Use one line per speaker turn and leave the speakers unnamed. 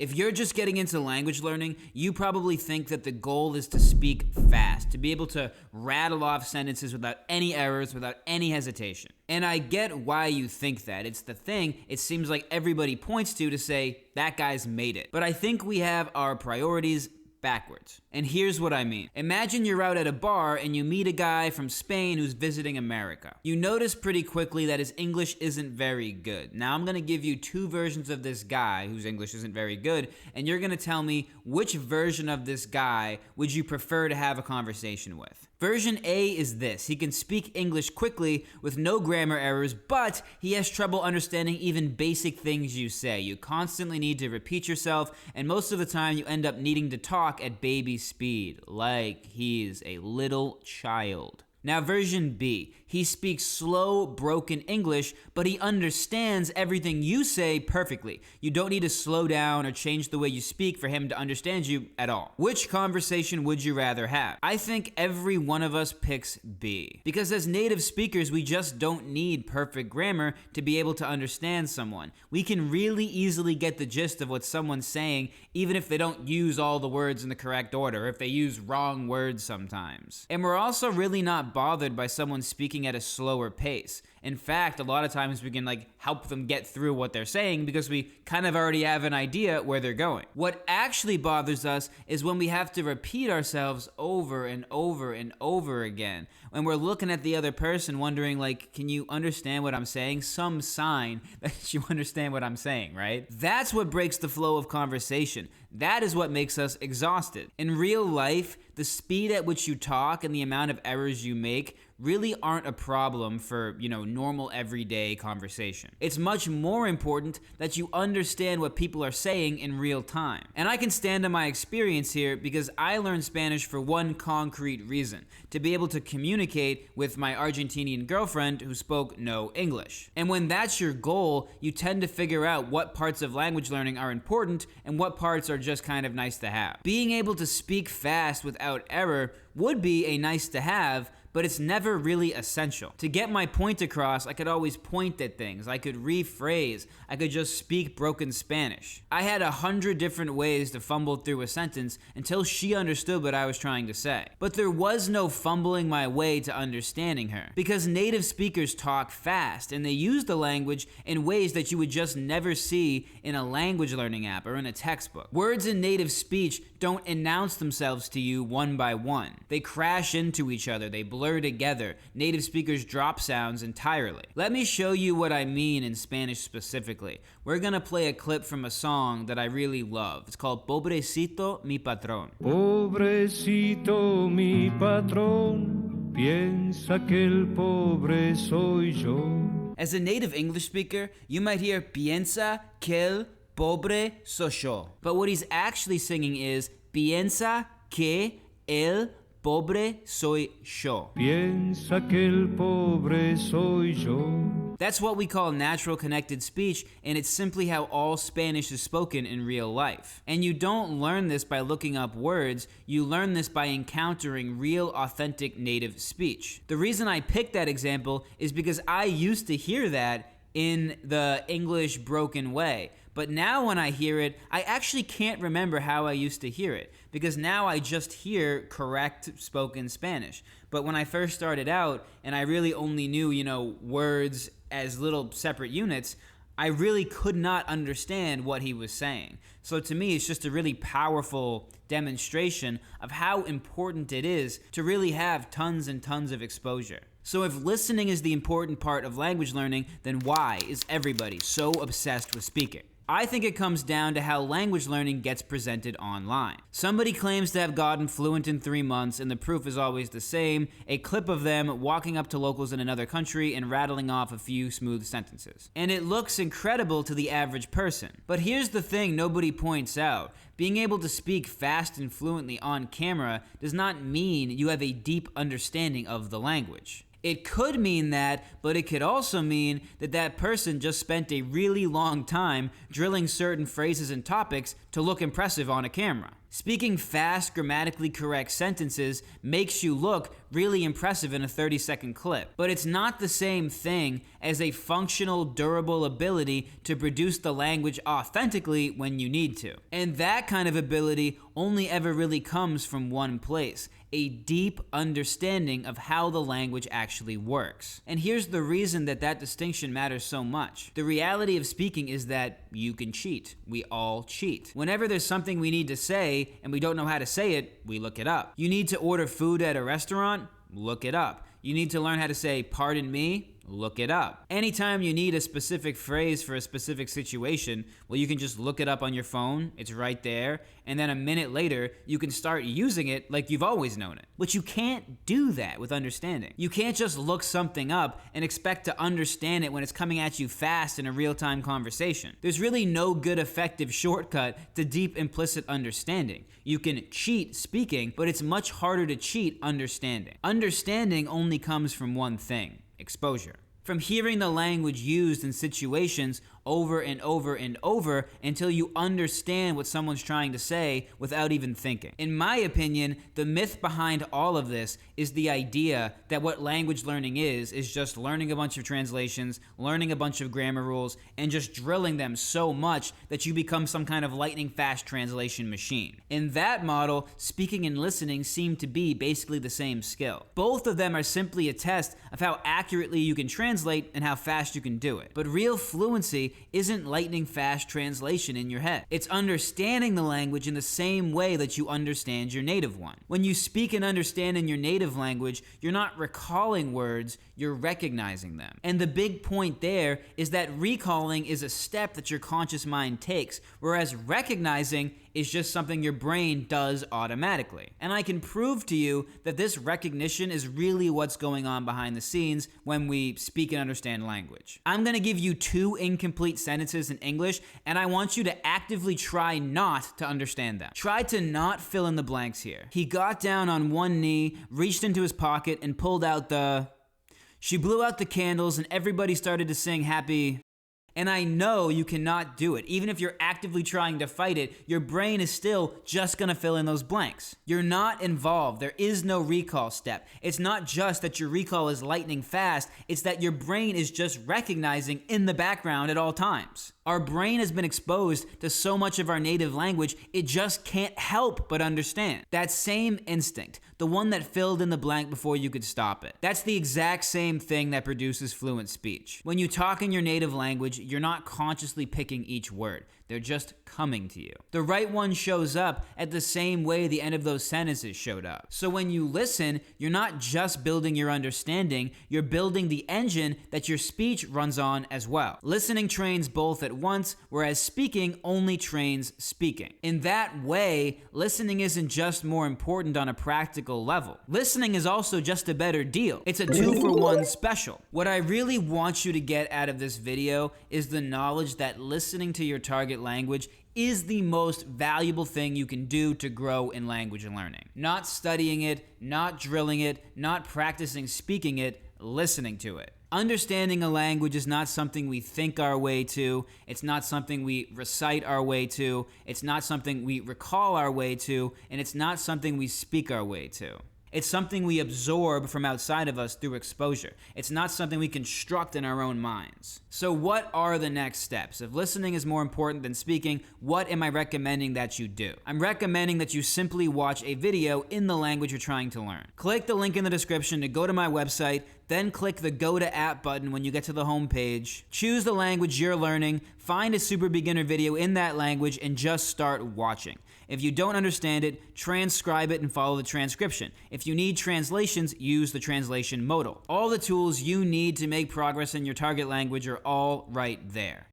If you're just getting into language learning, you probably think that the goal is to speak fast, to be able to rattle off sentences without any errors, without any hesitation. And I get why you think that. It's the thing it seems like everybody points to say, that guy's made it. But I think we have our priorities backwards. And here's what I mean. Imagine you're out at a bar and you meet a guy from Spain who's visiting America. You notice pretty quickly that his English isn't very good. Now I'm gonna give you two versions of this guy whose English isn't very good, and you're gonna tell me which version of this guy would you prefer to have a conversation with. Version A is this. He can speak English quickly with no grammar errors, but he has trouble understanding even basic things you say. You constantly need to repeat yourself, and most of the time you end up needing to talk at baby speed, like he's a little child. Now version B, he speaks slow, broken English, but he understands everything you say perfectly. You don't need to slow down or change the way you speak for him to understand you at all. Which conversation would you rather have? I think every one of us picks B. Because as native speakers, we just don't need perfect grammar to be able to understand someone. We can really easily get the gist of what someone's saying, even if they don't use all the words in the correct order, or if they use wrong words sometimes. And we're also really not bothered by someone speaking at a slower pace. In fact, a lot of times we can help them get through what they're saying because we kind of already have an idea where they're going. What actually bothers us is when we have to repeat ourselves over and over and over again. When we're looking at the other person wondering can you understand what I'm saying? Some sign that you understand what I'm saying, right? That's what breaks the flow of conversation. That is what makes us exhausted. In real life, the speed at which you talk and the amount of errors you make really aren't a problem for, normal everyday conversation. It's much more important that you understand what people are saying in real time. And I can stand on my experience here because I learned Spanish for one concrete reason: to be able to communicate with my Argentinian girlfriend who spoke no English. And when that's your goal, you tend to figure out what parts of language learning are important and what parts are just kind of nice to have. Being able to speak fast without error would be a nice to have, but it's never really essential. To get my point across, I could always point at things. I could rephrase. I could just speak broken Spanish. I had 100 different ways to fumble through a sentence until she understood what I was trying to say. But there was no fumbling my way to understanding her, because native speakers talk fast and they use the language in ways that you would just never see in a language learning app or in a textbook. Words in native speech don't announce themselves to you one by one. They crash into each other. They blur together. Native speakers drop sounds entirely. Let me show you what I mean in Spanish specifically. We're gonna play a clip from a song that I really love. It's called Pobrecito mi patrón.
Pobrecito mi patrón, piensa que el pobre soy yo.
As a native English speaker, you might hear piensa que el pobre soy yo. But what he's actually singing is piensa que el pobre soy yo.
Piensa que el pobre soy yo.
That's what we call natural connected speech, and it's simply how all Spanish is spoken in real life. And you don't learn this by looking up words, you learn this by encountering real, authentic native speech. The reason I picked that example is because I used to hear that in the English broken way. But now when I hear it, I actually can't remember how I used to hear it, because now I just hear correct spoken Spanish. But when I first started out and I really only knew, words as little separate units, I really could not understand what he was saying. So to me, it's just a really powerful demonstration of how important it is to really have tons and tons of exposure. So if listening is the important part of language learning, then why is everybody so obsessed with speaking? I think it comes down to how language learning gets presented online. Somebody claims to have gotten fluent in 3 months, and the proof is always the same: a clip of them walking up to locals in another country and rattling off a few smooth sentences. And it looks incredible to the average person. But here's the thing nobody points out. Being able to speak fast and fluently on camera does not mean you have a deep understanding of the language. It could mean that, but it could also mean that that person just spent a really long time drilling certain phrases and topics to look impressive on a camera. Speaking fast, grammatically correct sentences makes you look really impressive in a 30-second clip, but it's not the same thing as a functional, durable ability to produce the language authentically when you need to. And that kind of ability only ever really comes from one place: a deep understanding of how the language actually works. And here's the reason that that distinction matters so much. The reality of speaking is that you can cheat. We all cheat. Whenever there's something we need to say and we don't know how to say it, we look it up. You need to order food at a restaurant? Look it up. You need to learn how to say "pardon me"? Look it up. Anytime you need a specific phrase for a specific situation, well, you can just look it up on your phone. It's right there. And then a minute later, you can start using it like you've always known it. But you can't do that with understanding. You can't just look something up and expect to understand it when it's coming at you fast in a real-time conversation. There's really no good effective shortcut to deep implicit understanding. You can cheat speaking, but it's much harder to cheat understanding. Understanding only comes from one thing: exposure. From hearing the language used in situations over and over and over until you understand what someone's trying to say without even thinking. In my opinion, the myth behind all of this is the idea that what language learning is just learning a bunch of translations, learning a bunch of grammar rules, and just drilling them so much that you become some kind of lightning-fast translation machine. In that model, speaking and listening seem to be basically the same skill. Both of them are simply a test of how accurately you can translate and how fast you can do it. But real fluency isn't lightning-fast translation in your head. It's understanding the language in the same way that you understand your native one. When you speak and understand in your native language, you're not recalling words, you're recognizing them. And the big point there is that recalling is a step that your conscious mind takes, whereas recognizing is just something your brain does automatically. And I can prove to you that this recognition is really what's going on behind the scenes when we speak and understand language. I'm gonna give you 2 incomplete sentences in English, and I want you to actively try not to understand them. Try to not fill in the blanks here. He got down on one knee, reached into his pocket, and pulled out the... She blew out the candles, and everybody started to sing happy... And I know you cannot do it. Even if you're actively trying to fight it, your brain is still just gonna fill in those blanks. You're not involved. There is no recall step. It's not just that your recall is lightning fast, it's that your brain is just recognizing in the background at all times. Our brain has been exposed to so much of our native language, it just can't help but understand. That same instinct, the one that filled in the blank before you could stop it. That's the exact same thing that produces fluent speech. When you talk in your native language, you're not consciously picking each word. They're just coming to you. The right one shows up at the same way the end of those sentences showed up. So when you listen, you're not just building your understanding, you're building the engine that your speech runs on as well. Listening trains both at once, whereas speaking only trains speaking. In that way, listening isn't just more important on a practical level. Listening is also just a better deal. It's a 2-for-1 special. What I really want you to get out of this video is the knowledge that listening to your target language is the most valuable thing you can do to grow in language learning. Not studying it, not drilling it, not practicing speaking it, listening to it. Understanding a language is not something we think our way to, it's not something we recite our way to, it's not something we recall our way to, and it's not something we speak our way to. It's something we absorb from outside of us through exposure. It's not something we construct in our own minds. So what are the next steps? If listening is more important than speaking, what am I recommending that you do? I'm recommending that you simply watch a video in the language you're trying to learn. Click the link in the description to go to my website, then click the Go to App button when you get to the home page. Choose the language you're learning, find a super beginner video in that language, and just start watching. If you don't understand it, transcribe it and follow the transcription. If you need translations, use the translation modal. All the tools you need to make progress in your target language are all right there.